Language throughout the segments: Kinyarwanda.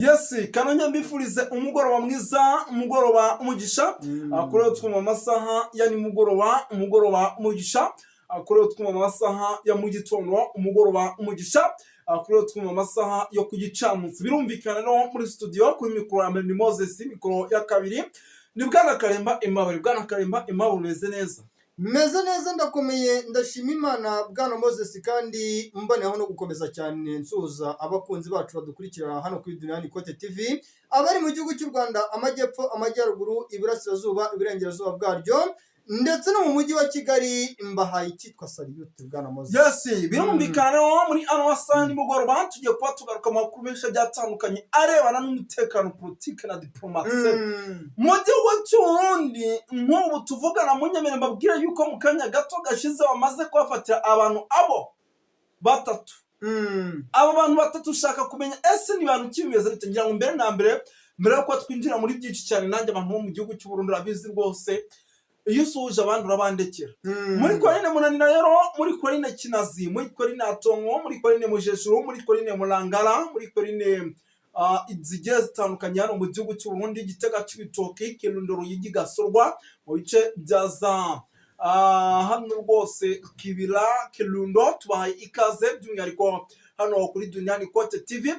Yes, kanonye mbifurize umugoroba mwiza, umugoroba umugisha. Akorewe twuma amasaha ya umugoroba umugisha. Akorewe twuma amasaha ya mu gitondo, umugoroba umugisha. Akorewe twuma amasaha yo kugicamunsi. Birumvikana no muri studio kuri mikoro ya Meni Moses, mikoro ya kabiri. Ni Bwana Karemba Aimable. Bwana Karemba Aimable, umeze neza? Meze neza ndakomeye, ndashima Imana Bwana Moses, kandi mboneyeho no gukomeza cyane nsuhuza abakunzi bacu badukurikira hano kuri Duniani Kote TV, abari mu gihugu cy'u Rwanda, amajyepfo, amajyaruguru, iburasirazuba, iburengerazuba bwaryo, ndetse no mu mujyi wa Kigali. Mbahaye icyitwa salute Bwana Moses. Yes, birumvikana muri ano wasaha nimugoroba tugiye kuba tugaruka mu makuru menshi atandukanye arebana n'umutekano, politike na diplomasi mu gihugu cy'Uburundi. Nk'ubu tuvugana munyemere mbabwira yuko mu kanya gato gashize bamaze kubafatira abantu batatu. Abo bantu batatu ushaka kumenya ese ni bantu kibimeze bite? Ngira ngo mbere na mbere yuko twinjira muri byinshi cyane, nanjye abantu bo mu gihugu cy'Uburundi urabizi rwose, iyo usuje abantu urabandekera. Muri Korine Munanira rero, muri Korine Kinazi, muri Korine Atongo, muri Korine Mujejuru, muri Korine Murangara, muri Korine zigiye zitandukanye hano mu gihugu cy'Uburundi, Gitega, Cibitoke, Kirundo, Ruyigi, Gasorwa, mu bice bya za hano rwose Kibira, Kirundo. Tubahaye ikaze by'umwihariko hano kuri Duniani Kote TV.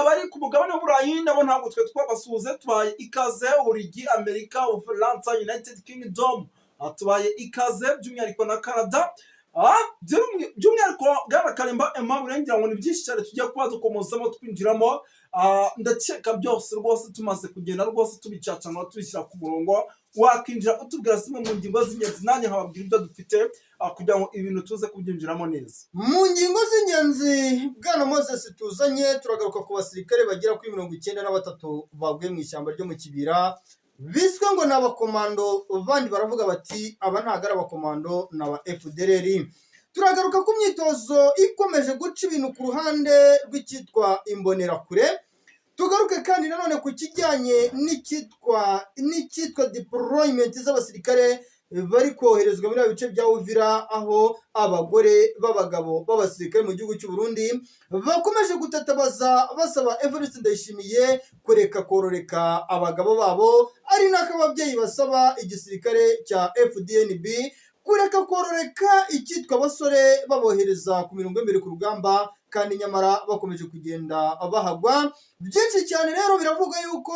Bari ku mugabane w'Uburayi nabo ntabwo twe twabasuhuze, tubahaye ikaze. Urigi, Amerika, Ufaransa, United Kingdom, tubahaye ikaze by'umwihariko na Canada. By'umwihariko Bwana Karemba Aimable, ngira ngo ni byinshi cyane tugiye kuba dukomozamo twinjiramo. Ndakeka byose rwose tumaze kugenda rwose tubicacana tubishyira ku murongo. Wakinjira utubwira zimwe mu ngingo z'ingenzi, nanjye nkababwira ibyo dufite kugira ngo ibintu tuze kubyinjiramo neza. Mu ngingo z'ingenzi Bwana Moses tuzanye, turagaruka ku basirikare bagera kuri 93 baguye mu ishyamba ryo mu Kibira, biswe ngo n'abakomando, bandi baravuga bati aba ntago ari abakomando, n'aba FDLR. Turagaruka ku myitozo ikomeje guca ibintu ku ruhande rw'icyitwa imbonerakure. Tugaruke kandi nanone ku kijyanye n'icyitwa deployment z'abasirikare bari koherezwa muri bice bya Uvira, aho abagore b'abagabo b'abasirikare mu gihugu cy'u Burundi bakomeje gutatabaza basaba Evariste Ndayishimiye kureka kororeka abagabo babo, ari nako ababyeyi basaba igisirikare cya FDNB kureka kororeka icyitwa abasore babohereza ku mirongo y'imbere ku rugamba, kandi nyamara bakomeje kugenda bahagwa. Byinshi cyane rero biravuga yuko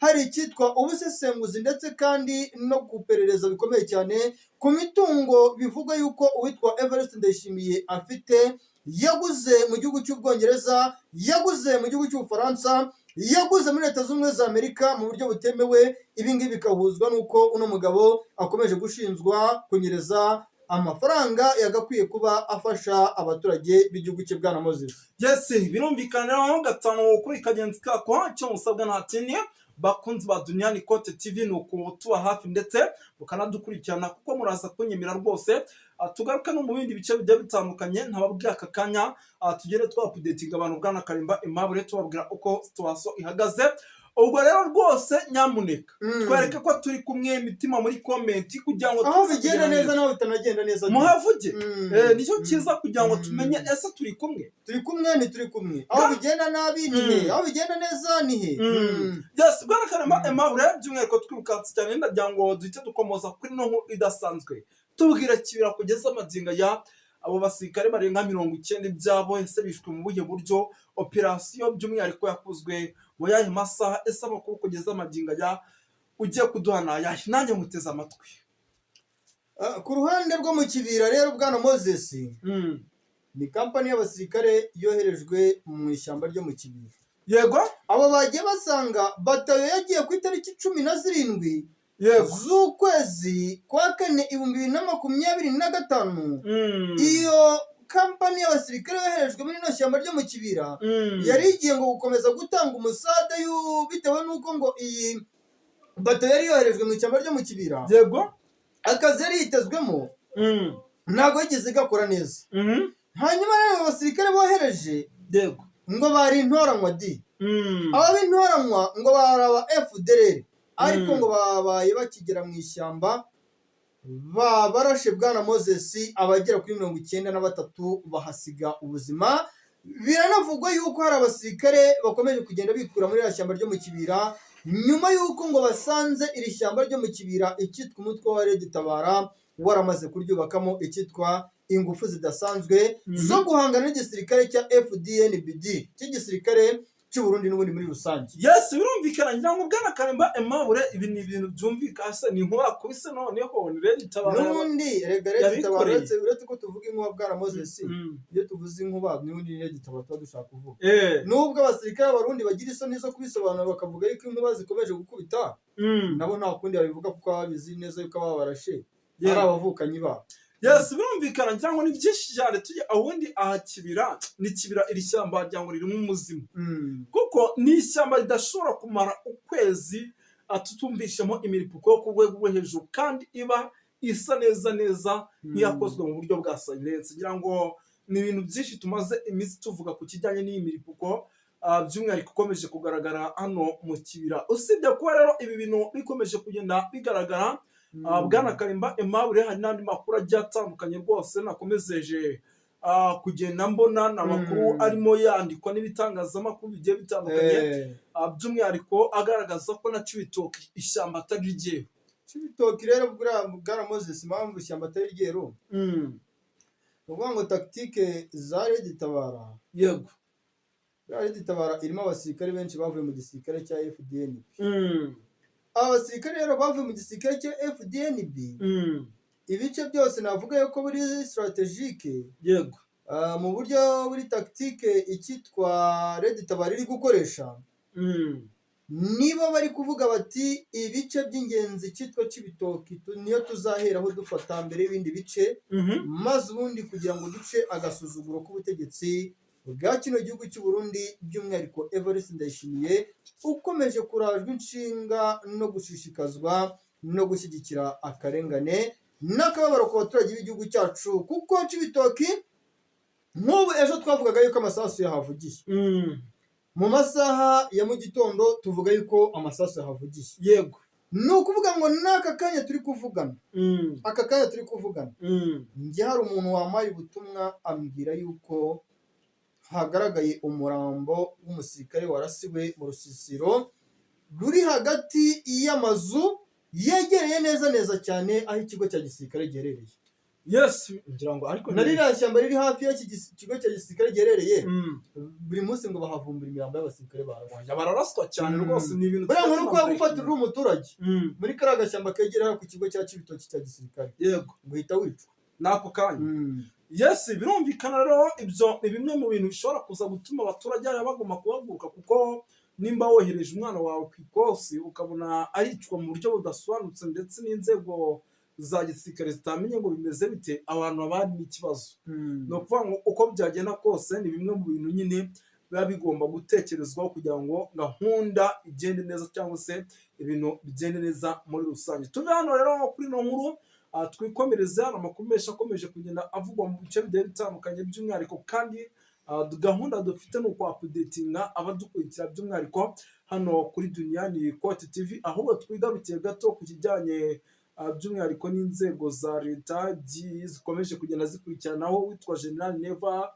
hari icyitwa ubusesenguzi ndetse kandi no guperereza bikomeye cyane ku mitungo. Bivuga yuko uwitwa Evariste Ndayishimiye afite, yaguze mu gihugu cy'Ubwongereza, yaguze mu gihugu cy'Ubufaransa, yaguze muri Leta Zunze Ubumwe za Amerika mu buryo butemewe. Ibi ngibi bikahuzwa n'uko uno mugabo akomeje gushinjwa kunyereza amafaranga yagakwiye kuba afasha abaturage b'igihugu cye. Bwana Moses. Yes, birumvikana rero gatanu kuri kagenzi kako, icyo musabwa ntatiniye bakunzi ba Duniani Kote TV ni ukutuba hafi ndetse mukanadukurikirana, kuko muraza kunyemera rwose. Tugaruka no mu bindi bice bigiye bitandukanye, ntababwira aka kanya tugende twapudetinga abantu Bwana Karemba Aimable, tubabwira uko situation ihagaze. Ubwo rero rwose nyamuneka twereke ko turi kumwe, imitima muri comment, kugira ngo aho bigenda neza naho bitanagenda neza muhavuge. Nicyo cyiza kugira ngo tumenye ese turi kumwe, ni turi kumwe. Aho bigenda nabi ni he, aho bigenda neza ni he. Yes, Bwana Karemba Aimable, by'umwihariko twirukanse cyane, ndagira ngo duhite dukomoza kuri no nkuru idasanzwe. Tubwira Kibira kugeza amagingo ya abo basirikare barenga 90 byabo, ese bishwe mu buhe buryo? Operation by'umwihariko yakozwe mu yahe masaha? Ese amakuru kugeza amagingo ya ugiye kuduhana yahe? Nanjye muteze amatwi. Ku ruhande rwo mu Kibira rero Bwana Moses, ni kampani y'abasirikare yoherejwe mu ishyamba ryo mu Kibira. Yego, abo bagiye basanga batayo yagiye ku itariki 17 z'ukwezi kwa kane 2025. Iyo kampani y'abasirikare yoherejwe muri ino shyamba ryo mu Kibira yari igiye ngo gukomeza gutanga umusada bitewe n'uko ngo iyi bato yari yoherejwe mu ishyamba ryo mu Kibira. Yego, akazi yari yitezwemo ntabwo yigeze gakora neza. Hanyuma rero abasirikare bohereje, yego, ngo bari intoranywa aba b'intoranywa ngo baraba FDLR, ariko ngo babaye bakigera mu ishyamba barashe Bwana Moses abagera kuri 93 bahasiga ubuzima. biranavugwa yuko hari abasirikare bakomeje kugenda bikura muri iriya shyamba ryo mu kibira nyuma y'uko ngo basanze iri shyamba ryo mu kibira icyitwa umutwe wa Red Tabara waramaze kuryubakamo icyitwa ingufu zidasanzwe zo guhangana n'igisirikare cya FDNBD cy'igisirikare cy'u Burundi n'ubundi muri rusange. Yes, birumvikana ngira ngo Bwana Karemba Aimable ibi ni ibintu byumvikana se ni inkuba kubise noneho ni Red Tabara n'ubundi rega Red Tabara uretse ko tuvuga inkuba Bwana Moses iyo tuvuze inkuba n'ubundi Red Tabara tuba dushaka kuvuga nubwo abasirikare b'Abarundi bagira isoni zo kubisobanura bakavuga yuko inkuba zikomeje gukubita nabo nta kundi babivuga kuko babizi neza yuko aba barashe ari abavukanyi babo. Yes, birumvikana ngira ngo ni byinshi cyane tujye ahundi aha kibira ni kibira iri shyamba rya ngo ririmo umuzimu kuko ni ishyamba ridashobora kumara ukwezi atutumvishemo imiripuko yo ku rwego rwo hejuru kandi iba isa neza nk'iyakozwe mu buryo bwa silence. Ngira ngo ni ibintu byinshi tumaze iminsi tuvuga ku kijyanye n'iyi miripuko by'umwihariko ikomeje kugaragara hano mu kibira. Usibye kuba rero ibi bintu bikomeje kugenda bigaragara Bwana Karemba Aimable hari n'andi makuru agiye atandukanye rwose nakomezeje kugenda mbona n'amakuru arimo yandikwa n'ibitangazamakuru bigiye bitandukanye by'umwihariko agaragaza ko na Cibitoke ishyamba atari ryeru. Cibitoke rero Bwana Moses impamvu ishyamba atari ryeru uvuga ngo tactique za Red Tabara yego Red Tabara irimo abasirikare benshi bavuye mu gisirikare cya FDNB. Abasirikare rero bavuye mu gisirikare cya FDNB ibice byose navuga yuko buri strategique yego mu buryo buri tactique icyitwa Red Tabara iri gukoresha niba bari kuvuga bati ibice by'ingenzi cyitwa Cibitoke niyo tuzaheraho dufata mbere y'ibindi bice maze ubundi kugira ngo duce agasuzuguro k'ubutegetsi bwa kino gihugu cy'u Burundi by'umwihariko Evariste Ndayishimiye ukomeje kurajwa inshinga no gushishikazwa no gushyigikira akarengane n'akababaro ku baturage b'igihugu cyacu kuko Cibitoke nk'ubu ejo twavugaga yuko amasasu yahavugiye mu masaha ya mu gitondo tuvuga yuko amasasu yahavugiye yego ni ukuvuga ngo n'aka kanya turi kuvugana njye hari umuntu wampaye ubutumwa ambwira yuko hagaragaye umurambo w'umusirikare warasiwe mu rusisiro ruri hagati y'amazu yegereye neza cyane aho ikigo cya gisirikare giherereye. Yes, ngira ngo ariko narira shyamba riri hafi y'iki kigo cya gisirikare giherereye buri munsi ngo bahavumbura imirambo y'abasirikare bararaswa cyane rwose ni ibintu buriya ngo kwa gufatira umuturage muri karaga shyamba kegereye ku kigo cya Cibitoke cya gisirikare yego ngo hita wicwa nako kanya. Yes, birumvikana rero ibyo ni bimwe mu bintu bishobora kuza gutuma abaturage bagomba kuhaguruka kuko nimba wohereje umwana wawe ku ikosi ukabona aricwa mu buryo budasobanutse ndetse n'inzego za gisirikare zitamenye ngo bimeze bite abantu abandi n'ikibazo no kuvuga ngo uko byagenda kose ni bimwe mu bintu nyine biba bigomba gutekerezwaho kugira ngo gahunda igende neza cyangwa se ibintu bigende neza muri rusange. Tuve hano rero kuri no nkuru twikomereze amakuru menshi akomeje kugenda avugwa mu bice bigiye bitandukanye by'umwihariko kandi gahunda dufite ni uko updatinga abadukurikira by'umwihariko hano kuri Duniani Kote TV ahubwo twigarukiye gato ku kijyanye by'umwihariko n'inzego za leta zikomeje kugenda zikurikiranaho witwa General Neva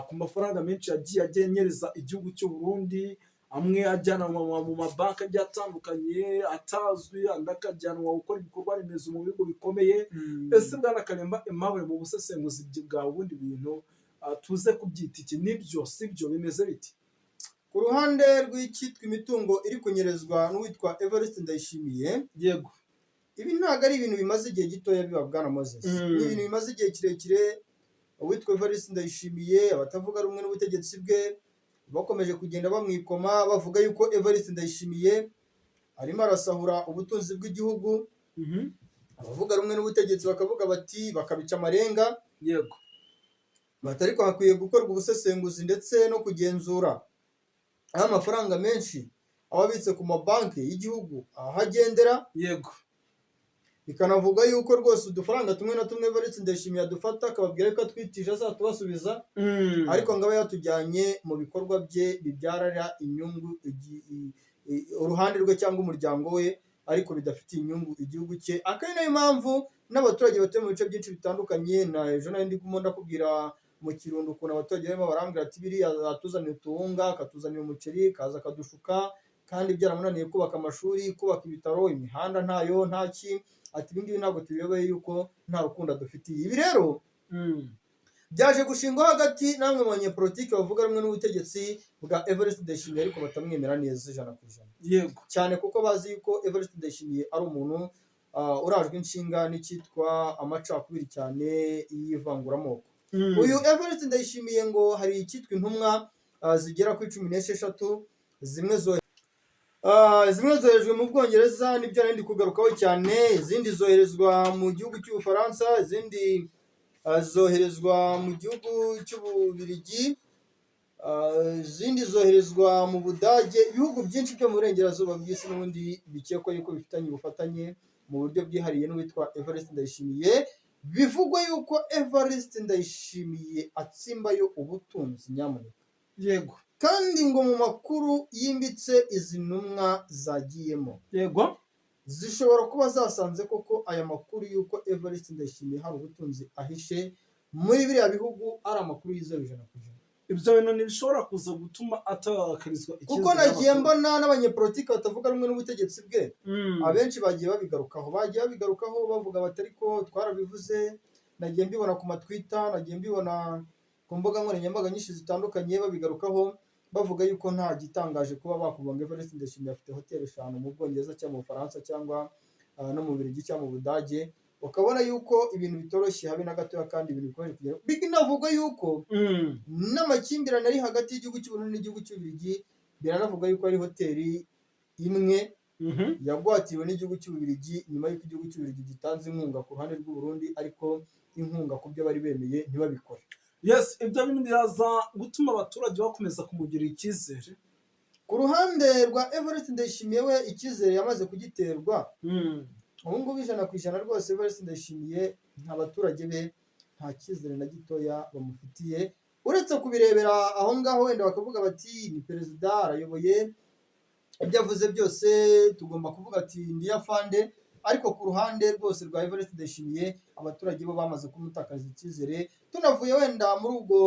ku mafaranga menshi yagiye agenyereza igihugu cy'u Burundi amwe ajyanwa mu mabanki agiye atandukanye atazwi andi akajyanwa gukora ibikorwa remezo mu bihugu bikomeye. Ese Bwana Karemba Aimable mu busesenguzi bwawe ubundi bintu tuze kubyita iki nibyo sibyo bimeze biti? Ku ruhande rw'icyitwa imitungo iri kunyerezwa n'uwitwa Evariste Ndayishimiye yego ibi ntabwo ari ibintu bimaze igihe gitoya biba Bwana Moses ni ibintu bimaze igihe kirekire. Uwitwa Evariste Ndayishimiye abatavuga rumwe n'ubutegetsi bwe bakomeje kugenda bamwikoma bavuga yuko Evariste Ndayishimiye arimo arasahura ubutunzi bw'igihugu. Abavuga rumwe n'ubutegetsi bakavuga bati bakabica amarenga yego batari ko hakwiye gukorwa ubusesenguzi ndetse no kugenzura aho amafaranga menshi ababitse ku mabanki y'igihugu ahagendera yego bikanavuga yuko rwose udufaranga tumwe na tumwe Evariste Ndayishimiye adufata akababwira ko atwitisha azatubasubiza ariko ngo abe yatujyanye mu bikorwa bye bibyarira inyungu uruhande rwe cyangwa umuryango we ariko bidafitiye inyungu igihugu cye. Akari nayo mpamvu n'abaturage batuye mu bice byinshi bitandukanye na ejo nari ndimo ndakubwira mu Kirundo ukuntu abaturage barimo barambwira ati biriya atuzanira utuwunga akatuzanira umuceri kaza akadushuka kandi byaramunaniye kubaka amashuri kubaka ibitaro imihanda ntayo ntaki ati ibi ngibi ntabwo tubiyoboye yuko nta rukundo dufitiye ibi rero byaje gushingwaho hagati namwe mu banyepolitiki bavuga rumwe n'ubutegetsi bwa Evariste Ndayishimiye ariko batamwemera neza ijana ku ijana yego cyane kuko bazi yuko Evariste Ndayishimiye ari umuntu urajwe inshinga n'icyitwa amacakubiri cyane y'ivanguramoko uyu Evariste Ndayishimiye ngo hari icyitwa intumwa zigera kuri 16 zimwe zoherejwe mu Bwongereza nibyo nari ndi kugarukaho cyane izindi zoherezwa mu gihugu cy'Ubufaransa izindi zoherezwa mu gihugu cy'Ububiligi izindi zoherezwa mu Budage ibihugu byinshi byo mu burengerazuba bw'isi n'ubundi bikekwa yuko bifitanye ubufatanye mu buryo bwihariye n'uwitwa Evariste Ndayishimiye bivugwa yuko Evariste Ndayishimiye atsimbayo ubutunzi nyamuneka yego kandi ngo mu makuru yimbitse izi ntumwa zagiyemo yego zishobora kuba zasanze koko aya makuru yuko Evariste Ndayishimiye hari ubutunzi ahishe muri biriya bihugu ari amakuru yizewe ijana ku ijana ibyo bintu ntibishobora kuza gutuma atakarizwa icyizere kuko nagiye mbona n'abanyepolitiki batavuga rumwe n'ubutegetsi bwe abenshi bagiye babigarukaho bavuga bati ariko twarabivuze nagiye mbibona ku matwita nagiye mbibona ku mbuga nkoranyambaga nyinshi zitandukanye babigarukaho bavuga yuko nta gitangaje kuba bakuvuga ngo Evariste Ndayishimiye afite hoteli 5 mu Bwongereza cyangwa mu Bufaransa cyangwa no mu Bubiligi cyangwa mu Budage ukabona yuko ibintu bitoroshye habe na gatoya kandi ibintu bikomeje kugera binavuga yuko n'amakimbirane ari hagati y'igihugu cy'u Burundi n'igihugu cy'Ububiligi biranavuga yuko ari hoteli imwe yagwatiriwe n'igihugu cy'Ububiligi nyuma y'uko igihugu cy'Ububiligi gitanze inkunga ku ruhande rw'u Burundi ariko inkunga ku byo bari bemeye ntibabikore yes ibyo bintu biraza gutuma abaturage bakomeza kumugirira icyizere ku ruhande rwa Evariste Ndayishimiye we icyizere yamaze kugiterwa ubu ngubu 100% rwose Evariste Ndayishimiye nta baturage be nta cyizere na gitoya bamufitiye uretse kubirebera aho ngaho wenda bakavuga bati ni perezida arayoboye ibyo avuze byose tugomba kuvuga ati ndi afande ariko ku ruhande rwose rwa Evariste Ndayishimiye abaturage bo bamaze kumutakaza icyizere tunavuye wenda muri ubwo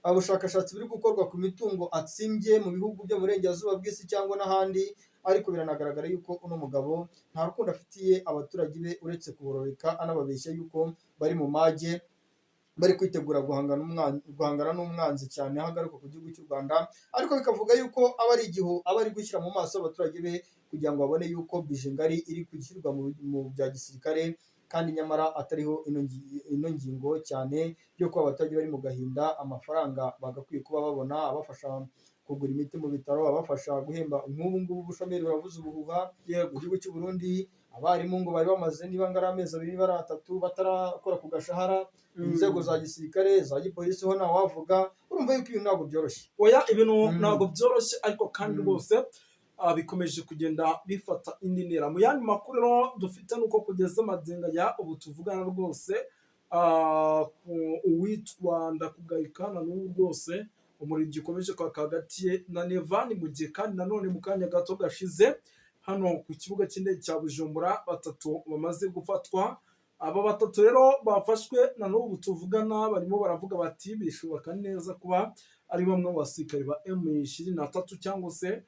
ubushakashatsi buri gukorwa ku mitungo atsimbye mu bihugu byo mu burengerazuba bw'isi cyangwa n'ahandi ariko biranagaragara yuko uno mugabo nta rukundo afitiye abaturage be uretse kubororeka anababeshya yuko bari mu mage bari kwitegura guhangana n'umwanzi cyane aho agaruka ku gihugu cy'u Rwanda ariko bikavuga yuko aba ari igihu aba ari gushyira mu maso abaturage be kugira ngo babone yuko bije ngari iri gushyirwa mu bya gisirikare kandi nyamara atariho ino ngingo cyane yuko abaturage bari mu gahinda amafaranga bagakwiye kuba babona abafasha kugura imiti mu bitaro abafasha guhemba nk'ubu ngubu ubushomeri buravuze ubuhuha mu gihugu cy'u Burundi abarimu ngo bari bamaze niba ngari amezi 2 bari 3 batarakora ku gashahara inzego za gisirikare za gipolisi ho nawe wavuga urumva yuko ibintu ntabwo byoroshye oya ibintu ntabwo byoroshye ariko kandi rwose bikomeje kugenda bifata indi ntera mu yandi makuru rero dufite nuko kugeza amazinga ya ubu tuvugana rwose uwitwa Ndakugayikana n'ubu rwose umuriro ukomeje kwaka hagati ye na Nevani mu gihe kandi nanone mu kanya gato gashize hano ku kibuga cy'indege cya Bujumbura 3 bamaze gufatwa aba 3 rero bafashwe na n'ubu tuvugana barimo baravuga bati bishoboka neza kuba ari bamwe mu basirikare ba M23 cyangwa se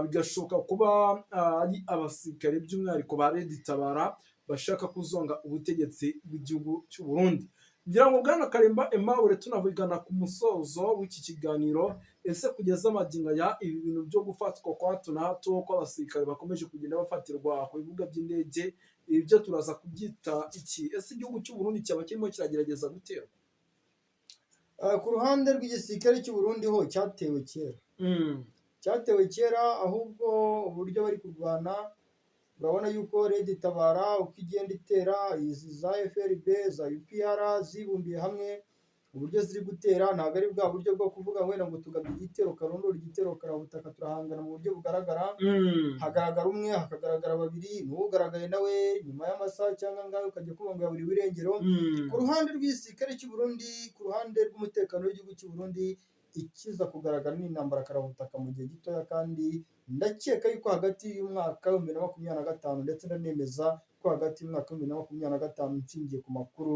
bigashoboka kuba ari abasirikare by'umwihariko ba Red Tabara bashaka kuzonga ubutegetsi bw'igihugu cy'u Burundi ngira ngo bwana Karimba Aimable tunavugana ku musozo w'iki kiganiro ese kugeza amaginga ya ibi bintu byo gufatwa kwa hato na hato kw'abasirikare bakomeje kugenda bafatirwa ku bibuga by'indege ibi byo turaza kubyita iki ese igihugu cy'u Burundi cyaba kirimo kiragerageza gutera ku ruhande rw'igisirikare cy'u Burundi ho cyatewe kera ahubwo uburyo bari kurwana urabona yuko Red Tabara uko igenda itera izi za FRB za UPR zibumbiye hamwe uburyo ziri gutera ntabwo ari bwa buryo bwo kuvuga wenda ngo tugabye igitero karondora igitero karabutaka turahangana mu buryo bugaragara hagaragara umwe hakagaragara babiri n'ugaragaye nawe nyuma y'amasaha cyangwa ngaho ukajya kubonga buri wirengero ku ruhande rw'igisirikare cy'u Burundi ku ruhande rw'umutekano w'igihugu cy'u Burundi ikiza kugaragara n'intambara karabutaka mu gihe gitoya kandi ndakeka yuko hagati y'umwaka wa 2025 ndetse ndanemeza ko hagati y'umwaka wa 2025 nshingiye ku makuru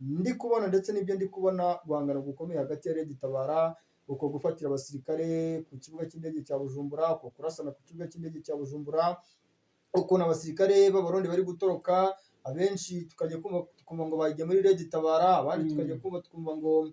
ndi kubona ndetse n'ibyo ndi kubona guhangana gukomeye hagati ya Red Tabara, uko gufatira abasirikare ku kibuga cy'indege cya Bujumbura, uko kurasana ku kibuga cy'indege cya Bujumbura, ukuntu abasirikare b'Abarundi bari gutoroka, abenshi tukajya kumva ngo bagiye muri Red Tabara, abandi tukajya kumva ngo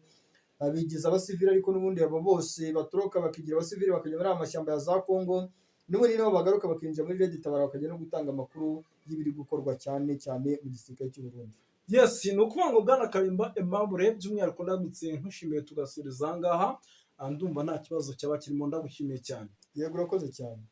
bigize abasivili, ariko n'ubundi abo bose batoroka bakigira abasivili bakajya muri amashyamba ya za Kongo, n'ubundi nabo bagaruka bakinjira muri Red Tabara bakajya no gutanga amakuru y'ibiri gukorwa cyane cyane mu gisirikare cy'u Burundi. Yes, ni ukuvuga ngo Bwana Kalimba Aimable by'umwihariko ndamutse nkushimiye tugasubiriza aha ngaha, ndumva nta kibazo cyaba kirimo, ndagushimiye cyane. Yego urakoze cyane.